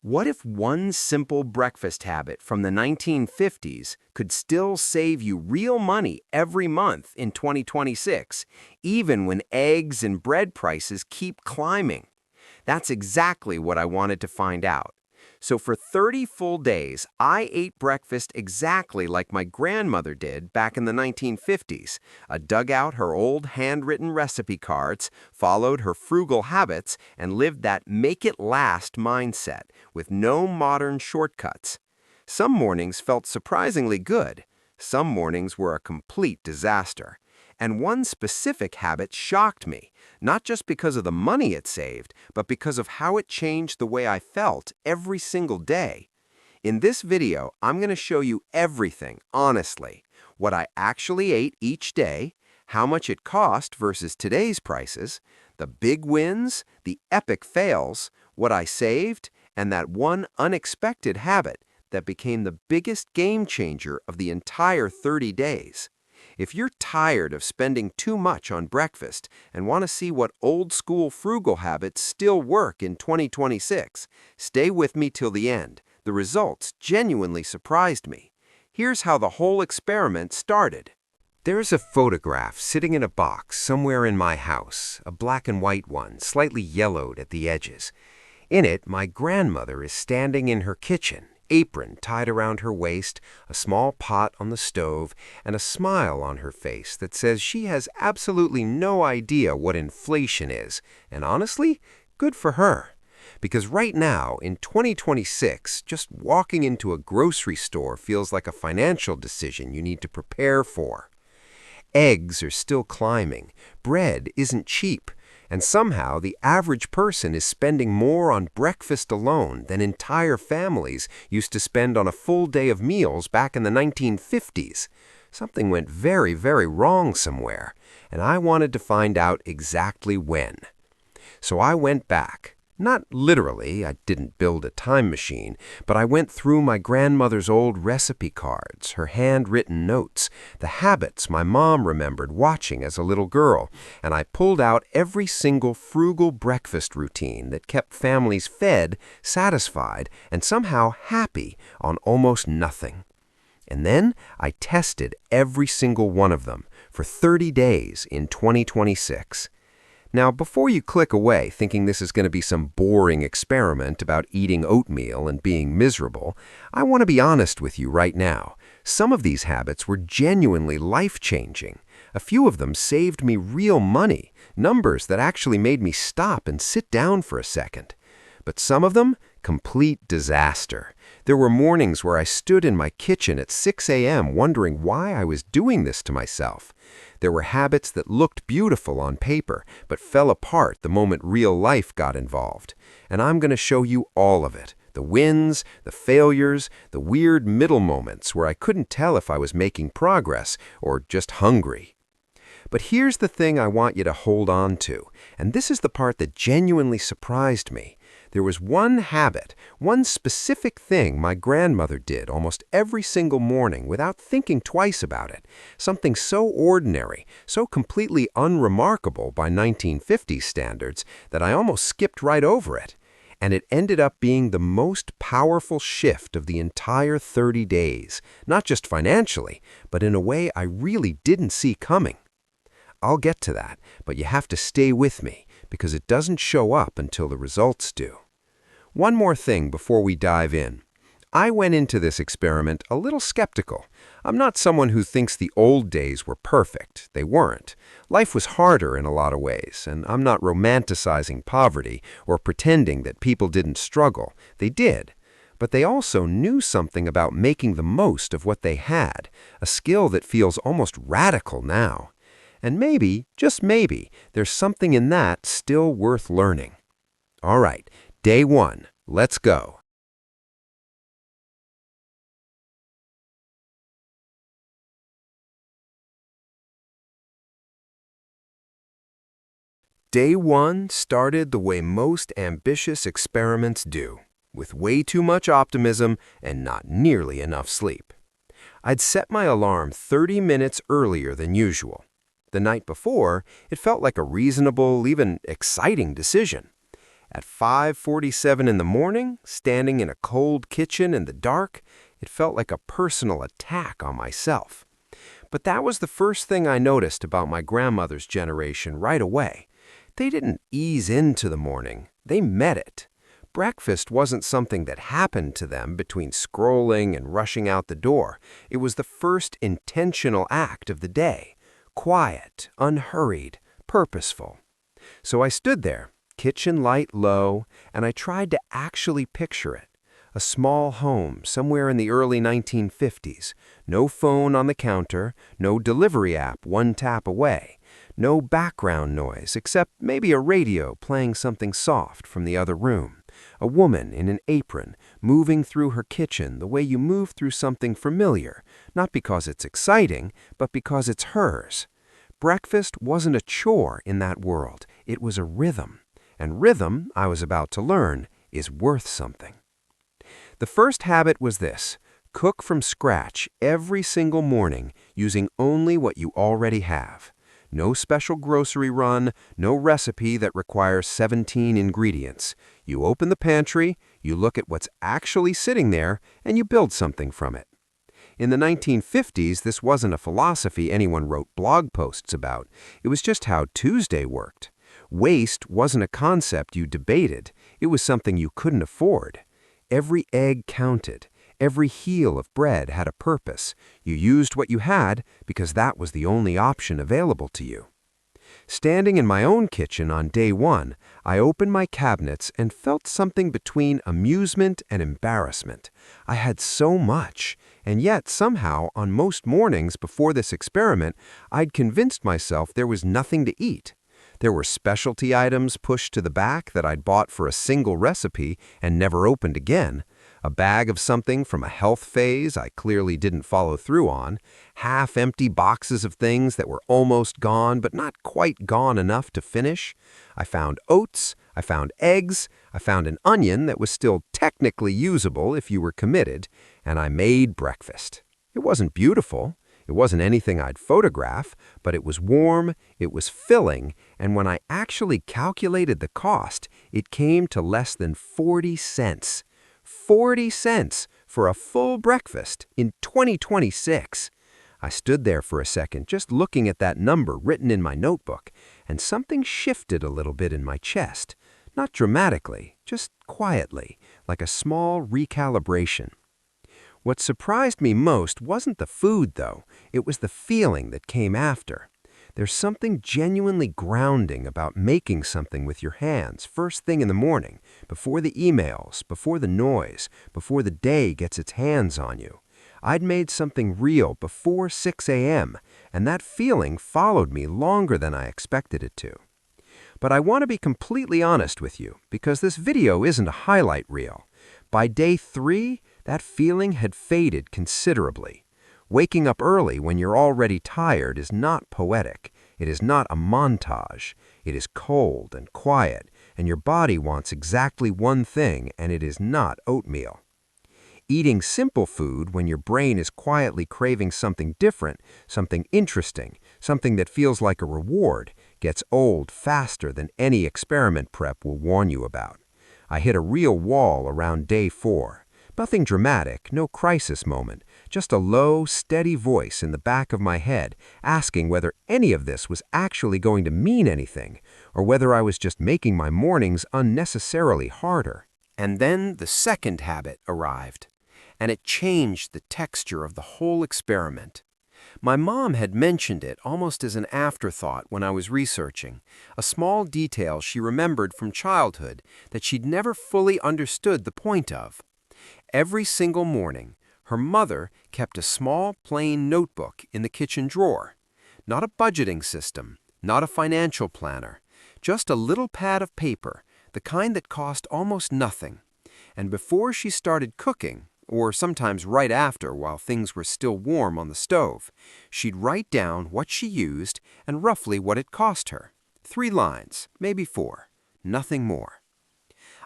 What if one simple breakfast habit from the 1950s could still save you real money every month in 2026, even when eggs and bread prices keep climbing? That's exactly what I wanted to find out. So for 30 full days, I ate breakfast exactly like my grandmother did back in the 1950s. I dug out her old handwritten recipe cards, followed her frugal habits, and lived that make it last mindset with no modern shortcuts. Some mornings felt surprisingly good. Some mornings were a complete disaster. And one specific habit shocked me, not just because of the money it saved, but because of how it changed the way I felt every single day. In this video, I'm going to show you everything, honestly. What I actually ate each day, how much it cost versus today's prices, the big wins, the epic fails, what I saved, and that one unexpected habit that became the biggest game changer of the entire 30 days. If you're tired of spending too much on breakfast and want to see what old-school frugal habits still work in 2026, stay with me till the end. The results genuinely surprised me. Here's how the whole experiment started. There's a photograph sitting in a box somewhere in my house, a black and white one, slightly yellowed at the edges. In it, my grandmother is standing in her kitchen, apron tied around her waist, a small pot on the stove, and a smile on her face that says she has absolutely no idea what inflation is, and honestly, good for her. Because right now, in 2026, just walking into a grocery store feels like a financial decision you need to prepare for. Eggs are still climbing, bread isn't cheap, and somehow the average person is spending more on breakfast alone than entire families used to spend on a full day of meals back in the 1950s. Something went very, very wrong somewhere, and I wanted to find out exactly when. So I went back. Not literally, I didn't build a time machine, but I went through my grandmother's old recipe cards, her handwritten notes, the habits my mom remembered watching as a little girl, and I pulled out every single frugal breakfast routine that kept families fed, satisfied, and somehow happy on almost nothing. And then I tested every single one of them for 30 days in 2026. Now, before you click away thinking this is going to be some boring experiment about eating oatmeal and being miserable, I want to be honest with you right now. Some of these habits were genuinely life-changing. A few of them saved me real money, numbers that actually made me stop and sit down for a second. But some of them, complete disaster. There were mornings where I stood in my kitchen at 6 a.m. wondering why I was doing this to myself. There were habits that looked beautiful on paper, but fell apart the moment real life got involved. And I'm going to show you all of it. The wins, the failures, the weird middle moments where I couldn't tell if I was making progress or just hungry. But here's the thing I want you to hold on to, and this is the part that genuinely surprised me. There was one habit, one specific thing my grandmother did almost every single morning without thinking twice about it. Something so ordinary, so completely unremarkable by 1950s standards that I almost skipped right over it. And it ended up being the most powerful shift of the entire 30 days, not just financially, but in a way I really didn't see coming. I'll get to that, but you have to stay with me because it doesn't show up until the results do. One more thing before we dive in. I went into this experiment a little skeptical. I'm not someone who thinks the old days were perfect. They weren't. Life was harder in a lot of ways, and I'm not romanticizing poverty or pretending that people didn't struggle. They did. But they also knew something about making the most of what they had, a skill that feels almost radical now. And maybe, just maybe, there's something in that still worth learning. All right, day one. Let's go. Day one started the way most ambitious experiments do, with way too much optimism and not nearly enough sleep. I'd set my alarm 30 minutes earlier than usual. The night before, it felt like a reasonable, even exciting decision. At 5:47 in the morning, standing in a cold kitchen in the dark, it felt like a personal attack on myself. But that was the first thing I noticed about my grandmother's generation right away. They didn't ease into the morning, they met it. Breakfast wasn't something that happened to them between scrolling and rushing out the door. It was the first intentional act of the day. Quiet, unhurried, purposeful. So I stood there, kitchen light low, and I tried to actually picture it. A small home somewhere in the early 1950s. No phone on the counter, no delivery app one tap away. No background noise except maybe a radio playing something soft from the other room. A woman in an apron moving through her kitchen the way you move through something familiar, not because it's exciting, but because it's hers. Breakfast wasn't a chore in that world. It was a rhythm. And rhythm, I was about to learn, is worth something. The first habit was this: cook from scratch every single morning using only what you already have. No special grocery run, no recipe that requires 17 ingredients. You open the pantry, you look at what's actually sitting there, and you build something from it. In the 1950s, this wasn't a philosophy anyone wrote blog posts about. It was just how Tuesday worked. Waste wasn't a concept you debated. It was something you couldn't afford. Every egg counted. Every heel of bread had a purpose. You used what you had because that was the only option available to you. Standing in my own kitchen on day one, I opened my cabinets and felt something between amusement and embarrassment. I had so much, and yet somehow on most mornings before this experiment, I'd convinced myself there was nothing to eat. There were specialty items pushed to the back that I'd bought for a single recipe and never opened again. A bag of something from a health phase I clearly didn't follow through on, half-empty boxes of things that were almost gone but not quite gone enough to finish. I found oats, I found eggs, I found an onion that was still technically usable if you were committed, and I made breakfast. It wasn't beautiful. It wasn't anything I'd photograph, but it was warm, it was filling, and when I actually calculated the cost, it came to less than 40 cents. 40 cents for a full breakfast in 2026. I stood there for a second just looking at that number written in my notebook, and something shifted a little bit in my chest. Not dramatically, just quietly, like a small recalibration. What surprised me most wasn't the food, though. It was the feeling that came after. There's something genuinely grounding about making something with your hands first thing in the morning, before the emails, before the noise, before the day gets its hands on you. I'd made something real before 6 a.m., and that feeling followed me longer than I expected it to. But I want to be completely honest with you, because this video isn't a highlight reel. By day 3, that feeling had faded considerably. Waking up early when you're already tired is not poetic. It is not a montage. It is cold and quiet, and your body wants exactly one thing, and it is not oatmeal. Eating simple food when your brain is quietly craving something different, something interesting, something that feels like a reward, gets old faster than any experiment prep will warn you about. I hit a real wall around day 4. Nothing dramatic, no crisis moment, just a low, steady voice in the back of my head asking whether any of this was actually going to mean anything, or whether I was just making my mornings unnecessarily harder. And then the second habit arrived, and it changed the texture of the whole experiment. My mom had mentioned it almost as an afterthought when I was researching, a small detail she remembered from childhood that she'd never fully understood the point of. Every single morning, her mother kept a small, plain notebook in the kitchen drawer. Not a budgeting system, not a financial planner, just a little pad of paper, the kind that cost almost nothing. And before she started cooking, or sometimes right after while things were still warm on the stove, she'd write down what she used and roughly what it cost her. 3 lines, maybe 4, nothing more.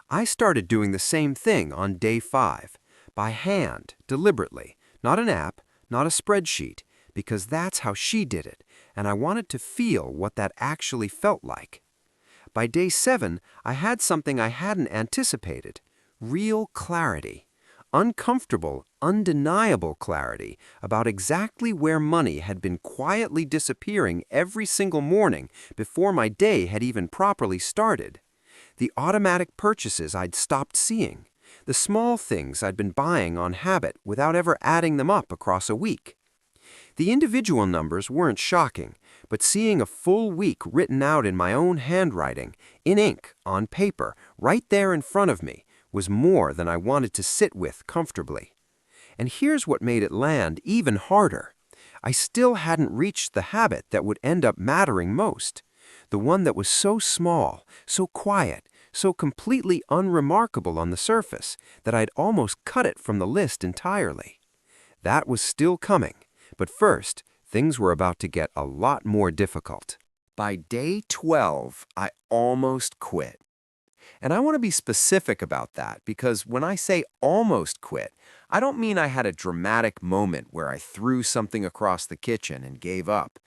I started doing the same thing on day 5, by hand, deliberately, not an app, not a spreadsheet, because that's how she did it, and I wanted to feel what that actually felt like. By day 7, I had something I hadn't anticipated. Real clarity. Uncomfortable, undeniable clarity about exactly where money had been quietly disappearing every single morning before my day had even properly started. The automatic purchases I'd stopped seeing. The small things I'd been buying on habit without ever adding them up across a week. The individual numbers weren't shocking, but seeing a full week written out in my own handwriting, in ink, on paper, right there in front of me, was more than I wanted to sit with comfortably. And here's what made it land even harder. I still hadn't reached the habit that would end up mattering most. The one that was so small, so quiet, so completely unremarkable on the surface that I'd almost cut it from the list entirely. That was still coming, but first, things were about to get a lot more difficult. By day 12, I almost quit. And I want to be specific about that because when I say almost quit, I don't mean I had a dramatic moment where I threw something across the kitchen and gave up.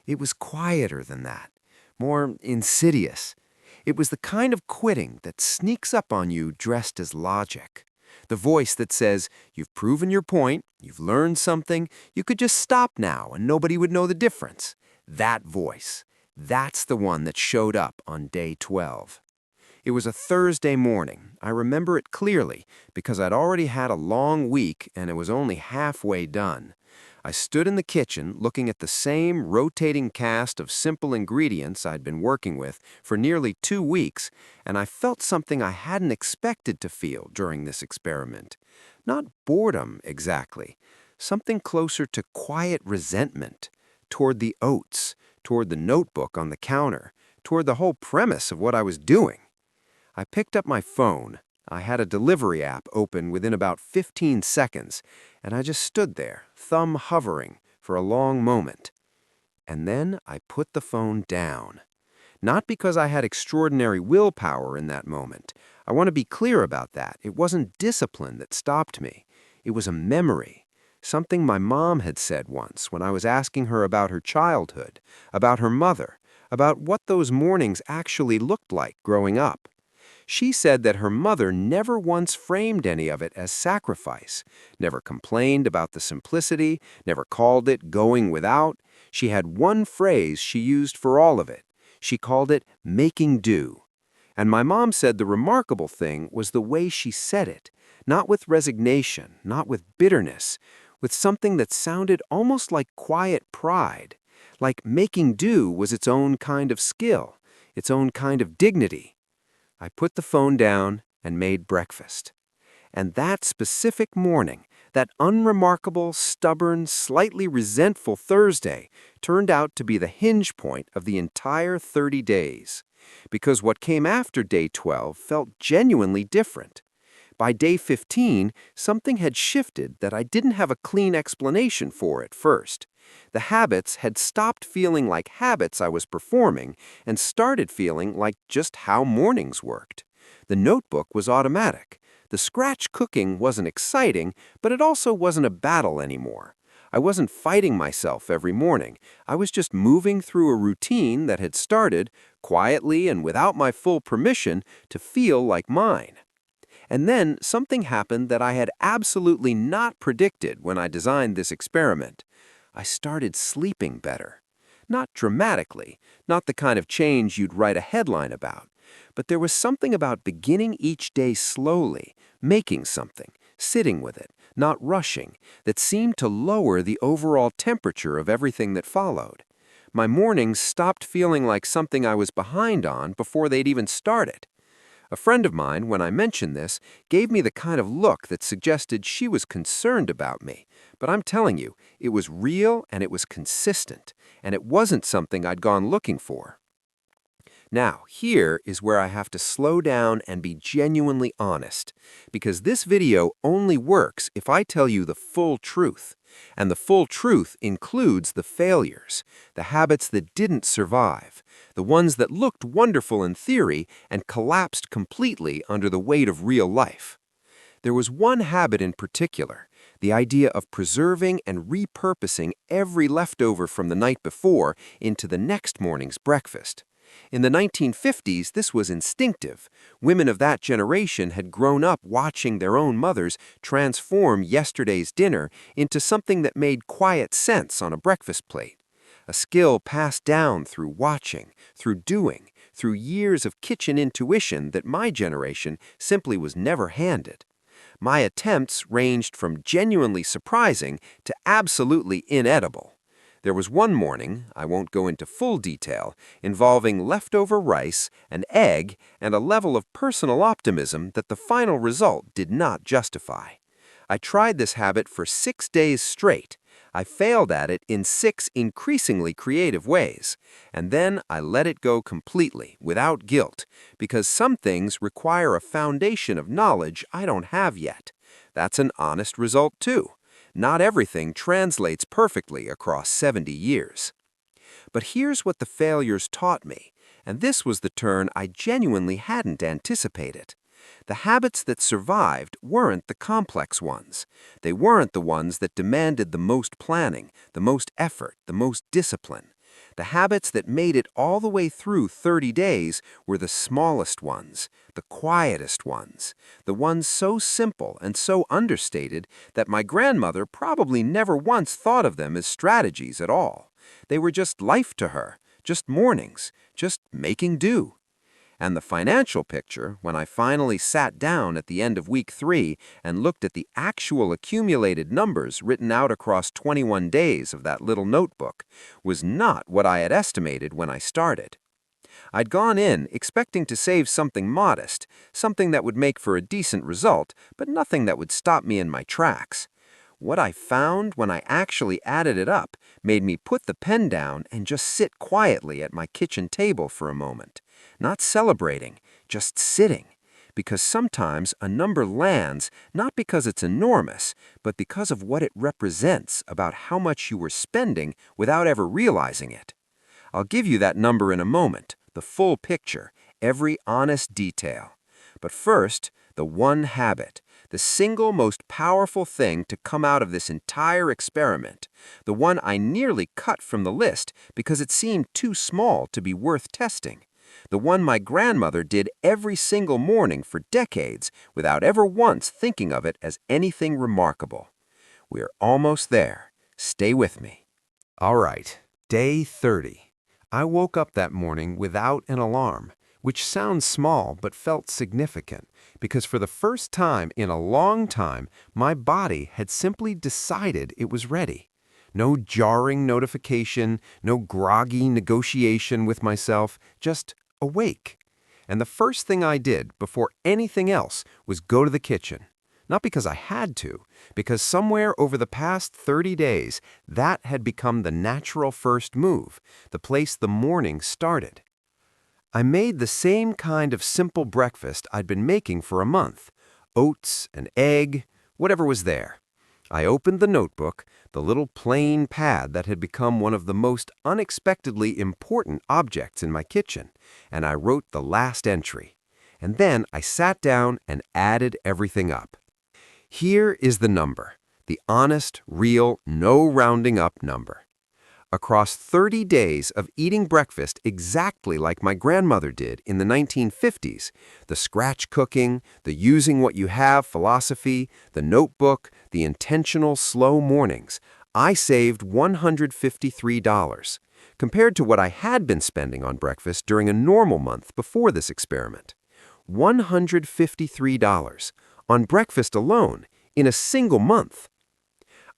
It was quieter than that, more insidious. It was the kind of quitting that sneaks up on you dressed as logic. The voice that says, you've proven your point, you've learned something, you could just stop now and nobody would know the difference. That voice, that's the one that showed up on day 12. It was a Thursday morning. I remember it clearly because I'd already had a long week and it was only halfway done. I stood in the kitchen looking at the same rotating cast of simple ingredients I'd been working with for nearly 2 weeks, and I felt something I hadn't expected to feel during this experiment. Not boredom, exactly. Something closer to quiet resentment. Toward the oats, toward the notebook on the counter, toward the whole premise of what I was doing. I picked up my phone. I had a delivery app open within about 15 seconds, and I just stood there, thumb hovering, for a long moment. And then I put the phone down. Not because I had extraordinary willpower in that moment. I want to be clear about that. It wasn't discipline that stopped me. It was a memory. Something my mom had said once when I was asking her about her childhood, about her mother, about what those mornings actually looked like growing up. She said that her mother never once framed any of it as sacrifice, never complained about the simplicity, never called it going without. She had one phrase she used for all of it. She called it making do. And my mom said the remarkable thing was the way she said it, not with resignation, not with bitterness, with something that sounded almost like quiet pride, like making do was its own kind of skill, its own kind of dignity. I put the phone down and made breakfast. And that specific morning, that unremarkable, stubborn, slightly resentful Thursday turned out to be the hinge point of the entire 30 days. Because what came after day 12 felt genuinely different. By day 15, something had shifted that I didn't have a clean explanation for at first. The habits had stopped feeling like habits I was performing and started feeling like just how mornings worked. The notebook was automatic. The scratch cooking wasn't exciting, but it also wasn't a battle anymore. I wasn't fighting myself every morning. I was just moving through a routine that had started, quietly and without my full permission, to feel like mine. And then something happened that I had absolutely not predicted when I designed this experiment. I started sleeping better. Not dramatically, not the kind of change you'd write a headline about, but there was something about beginning each day slowly, making something, sitting with it, not rushing, that seemed to lower the overall temperature of everything that followed. My mornings stopped feeling like something I was behind on before they'd even started. A friend of mine, when I mentioned this, gave me the kind of look that suggested she was concerned about me. But I'm telling you, it was real and it was consistent, and it wasn't something I'd gone looking for. Now, here is where I have to slow down and be genuinely honest, because this video only works if I tell you the full truth. And the full truth includes the failures, the habits that didn't survive, the ones that looked wonderful in theory and collapsed completely under the weight of real life. There was one habit in particular, the idea of preserving and repurposing every leftover from the night before into the next morning's breakfast. In the 1950s, this was instinctive. Women of that generation had grown up watching their own mothers transform yesterday's dinner into something that made quiet sense on a breakfast plate. A skill passed down through watching, through doing, through years of kitchen intuition that my generation simply was never handed. My attempts ranged from genuinely surprising to absolutely inedible. There was one morning, I won't go into full detail, involving leftover rice, an egg, and a level of personal optimism that the final result did not justify. I tried this habit for 6 days straight. I failed at it in 6 increasingly creative ways, and then I let it go completely, without guilt, because some things require a foundation of knowledge I don't have yet. That's an honest result, too. Not everything translates perfectly across 70 years. But here's what the failures taught me, and this was the turn I genuinely hadn't anticipated. The habits that survived weren't the complex ones. They weren't the ones that demanded the most planning, the most effort, the most discipline. The habits that made it all the way through 30 days were the smallest ones, the quietest ones, the ones so simple and so understated that my grandmother probably never once thought of them as strategies at all. They were just life to her, just mornings, just making do. And the financial picture, when I finally sat down at the end of week 3 and looked at the actual accumulated numbers written out across 21 days of that little notebook, was not what I had estimated when I started. I'd gone in expecting to save something modest, something that would make for a decent result, but nothing that would stop me in my tracks. What I found when I actually added it up made me put the pen down and just sit quietly at my kitchen table for a moment. Not celebrating, just sitting. Because sometimes a number lands not because it's enormous, but because of what it represents about how much you were spending without ever realizing it. I'll give you that number in a moment, the full picture, every honest detail. But first, the one habit, the single most powerful thing to come out of this entire experiment, the one I nearly cut from the list because it seemed too small to be worth testing, the one my grandmother did every single morning for decades without ever once thinking of it as anything remarkable. We're almost there. Stay with me. All right, day 30. I woke up that morning without an alarm, which sounds small but felt significant, because for the first time in a long time, my body had simply decided it was ready. No jarring notification, no groggy negotiation with myself, just awake. And the first thing I did before anything else was go to the kitchen. Not because I had to, because somewhere over the past 30 days, that had become the natural first move, the place the morning started. I made the same kind of simple breakfast I'd been making for a month. Oats, an egg, whatever was there. I opened the notebook, the little plain pad that had become one of the most unexpectedly important objects in my kitchen, and I wrote the last entry. And then I sat down and added everything up. Here is the number, the honest, real, no rounding up number. Across 30 days of eating breakfast exactly like my grandmother did in the 1950s, the scratch cooking, the using what you have philosophy, the notebook, the intentional slow mornings, I saved $153, compared to what I had been spending on breakfast during a normal month before this experiment. $153 on breakfast alone in a single month.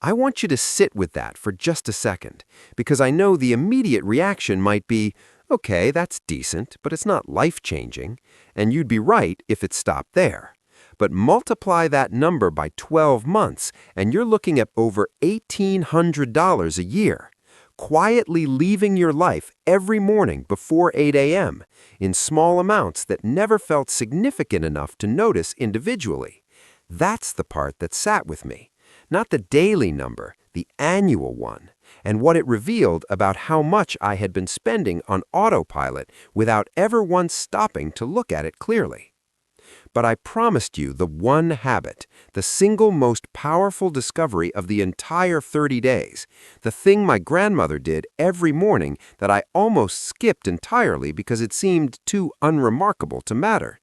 I want you to sit with that for just a second, because I know the immediate reaction might be, okay, that's decent, but it's not life-changing, and you'd be right if it stopped there. But multiply that number by 12 months, and you're looking at over $1,800 a year, quietly leaving your life every morning before 8 a.m. in small amounts that never felt significant enough to notice individually. That's the part that sat with me. Not the daily number, the annual one, and what it revealed about how much I had been spending on autopilot without ever once stopping to look at it clearly. But I promised you the one habit, the single most powerful discovery of the entire 30 days, the thing my grandmother did every morning that I almost skipped entirely because it seemed too unremarkable to matter.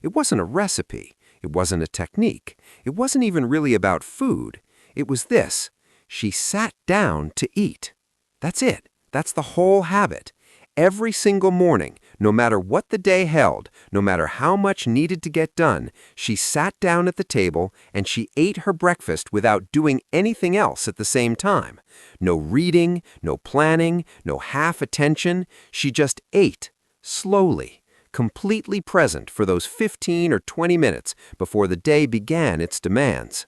It wasn't a recipe. It wasn't a technique. It wasn't even really about food. It was this. She sat down to eat. That's it. That's the whole habit. Every single morning, no matter what the day held, no matter how much needed to get done, she sat down at the table and she ate her breakfast without doing anything else at the same time. No reading, no planning, no half attention. She just ate, slowly, completely present for those 15 or 20 minutes before the day began its demands.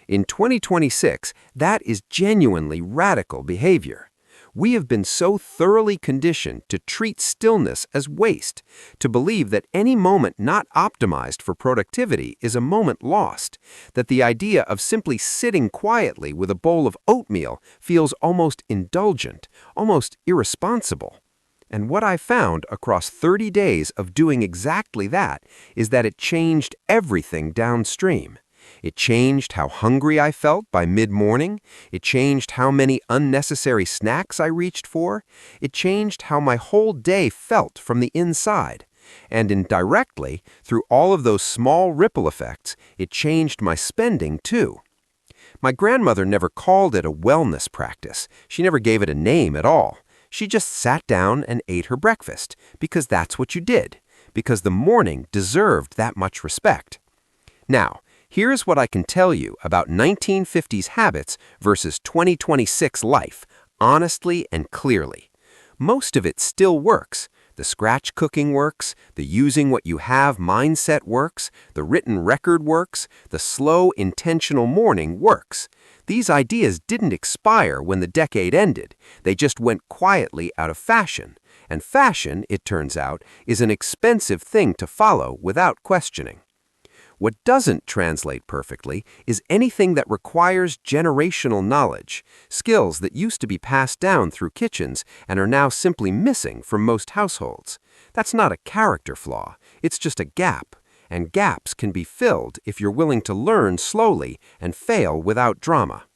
In 2026, that is genuinely radical behavior. We have been so thoroughly conditioned to treat stillness as waste, to believe that any moment not optimized for productivity is a moment lost, that the idea of simply sitting quietly with a bowl of oatmeal feels almost indulgent, almost irresponsible. And what I found across 30 days of doing exactly that is that it changed everything downstream. It changed how hungry I felt by mid-morning. It changed how many unnecessary snacks I reached for. It changed how my whole day felt from the inside. And indirectly, through all of those small ripple effects, it changed my spending too. My grandmother never called it a wellness practice. She never gave it a name at all. She just sat down and ate her breakfast, because that's what you did, because the morning deserved that much respect. Now, here's what I can tell you about 1950s habits versus 2026 life, honestly and clearly. Most of it still works. The scratch cooking works, the using what you have mindset works, the written record works, the slow, intentional morning works. These ideas didn't expire when the decade ended. They just went quietly out of fashion. And fashion, it turns out, is an expensive thing to follow without questioning. What doesn't translate perfectly is anything that requires generational knowledge, skills that used to be passed down through kitchens and are now simply missing from most households. That's not a character flaw, it's just a gap, and gaps can be filled if you're willing to learn slowly and fail without drama.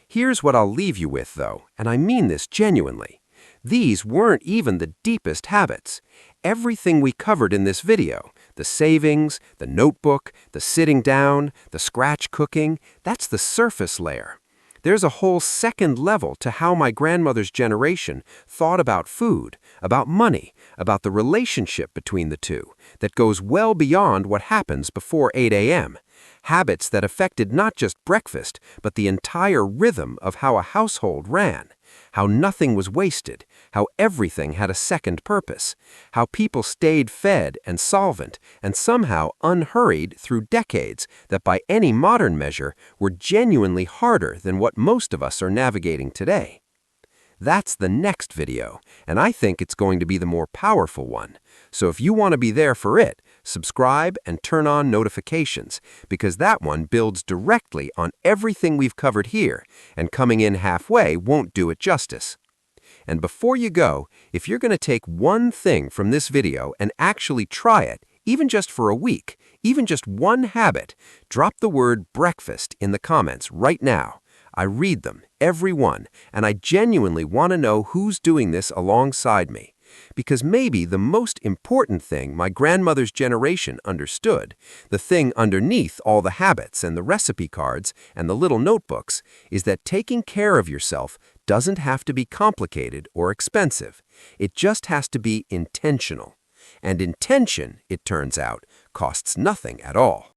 Here's what I'll leave you with, though, and I mean this genuinely. These weren't even the deepest habits. Everything we covered in this video, the savings, the notebook, the sitting down, the scratch cooking, that's the surface layer. There's a whole second level to how my grandmother's generation thought about food, about money, about the relationship between the two, that goes well beyond what happens before 8 a.m. Habits that affected not just breakfast, but the entire rhythm of how a household ran. How nothing was wasted, how everything had a second purpose, how people stayed fed and solvent and somehow unhurried through decades that by any modern measure were genuinely harder than what most of us are navigating today. That's the next video, and I think it's going to be the more powerful one. So if you want to be there for it, subscribe and turn on notifications, because that one builds directly on everything we've covered here, and coming in halfway won't do it justice. And before you go, if you're going to take one thing from this video and actually try it, even just for a week, even just one habit, drop the word breakfast in the comments right now. I read them, every one, and I genuinely want to know who's doing this alongside me. Because maybe the most important thing my grandmother's generation understood, the thing underneath all the habits and the recipe cards and the little notebooks, is that taking care of yourself doesn't have to be complicated or expensive. It just has to be intentional. And intention, it turns out, costs nothing at all.